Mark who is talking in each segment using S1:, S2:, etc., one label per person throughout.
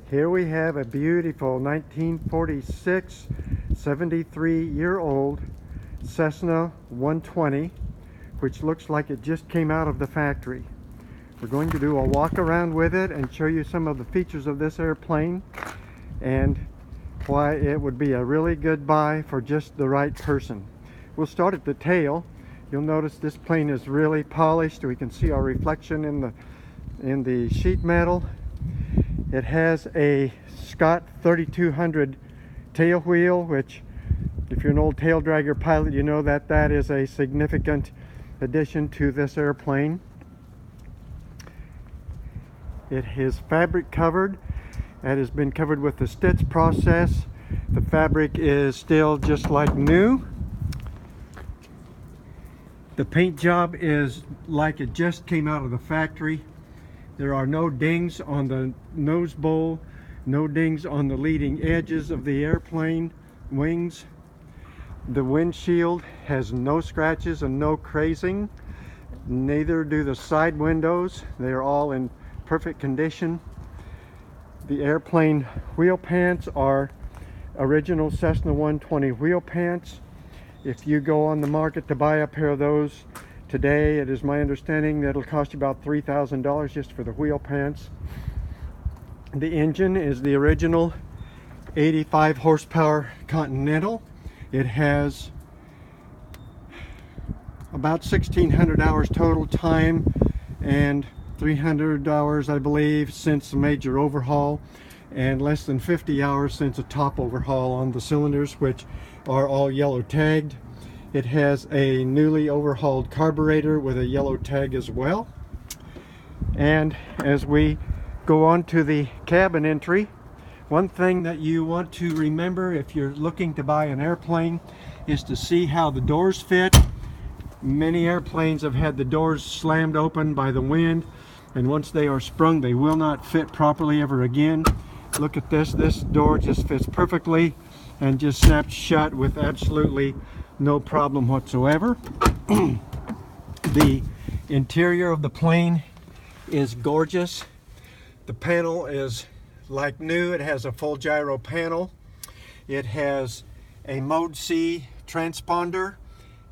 S1: Here we have a beautiful 1946 73-year-old Cessna 120, which looks like it just came out of the factory. We're going to do a walk around with it and show you some of the features of this airplane and why it would be a really good buy for just the right person. We'll start at the tail. You'll notice this plane is really polished. We can see our reflection in the sheet metal. It has a Scott 3200 tail wheel, which if you're an old tail dragger pilot, you know that that is a significant addition to this airplane. It is fabric covered. It has been covered with the stitch process. The fabric is still just like new. The paint job is like it just came out of the factory. There are no dings on the nose bowl, no dings on the leading edges of the airplane wings. The windshield has no scratches and no crazing. Neither do the side windows. They are all in perfect condition. The airplane wheel pants are original Cessna 120 wheel pants. If you go on the market to buy a pair of those today, it is my understanding that it'll cost you about $3,000 just for the wheel pants. The engine is the original 85 horsepower Continental. It has about 1,600 hours total time and 300 hours, I believe, since the major overhaul, and less than 50 hours since a top overhaul on the cylinders, which are all yellow tagged. It has a newly overhauled carburetor with a yellow tag as well. And as we go on to the cabin entry, one thing that you want to remember if you're looking to buy an airplane is to see how the doors fit. Many airplanes have had the doors slammed open by the wind, and once they are sprung, they will not fit properly ever again. Look at this. This door just fits perfectly and just snaps shut with absolutely no problem whatsoever. The interior of the plane is gorgeous. The panel is like new. It has a full gyro panel. It has a Mode C transponder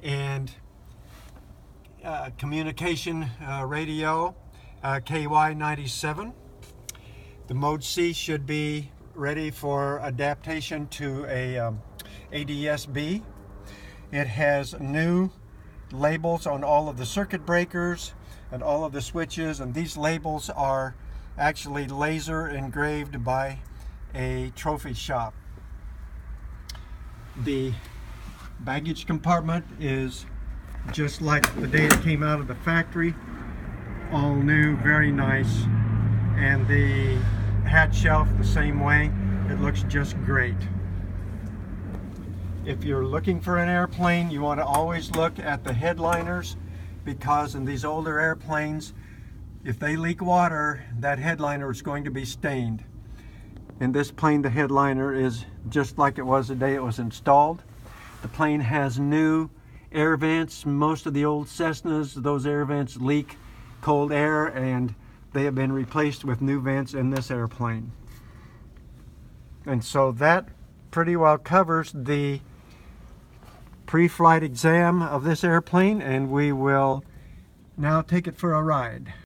S1: and communication radio KY97. The Mode C should be ready for adaptation to a ADS-B. It has new labels on all of the circuit breakers and all of the switches, and these labels are actually laser engraved by a trophy shop. The baggage compartment is just like the day it came out of the factory, all new, very nice, and the hat shelf the same way. It looks just great. If you're looking for an airplane, you want to always look at the headliners, because in these older airplanes, if they leak water, that headliner is going to be stained. In this plane, the headliner is just like it was the day it was installed. The plane has new air vents. Most of the old Cessnas, those air vents leak cold air, and they have been replaced with new vents in this airplane. And so that pretty well covers the pre-flight exam of this airplane, and we will now take it for a ride.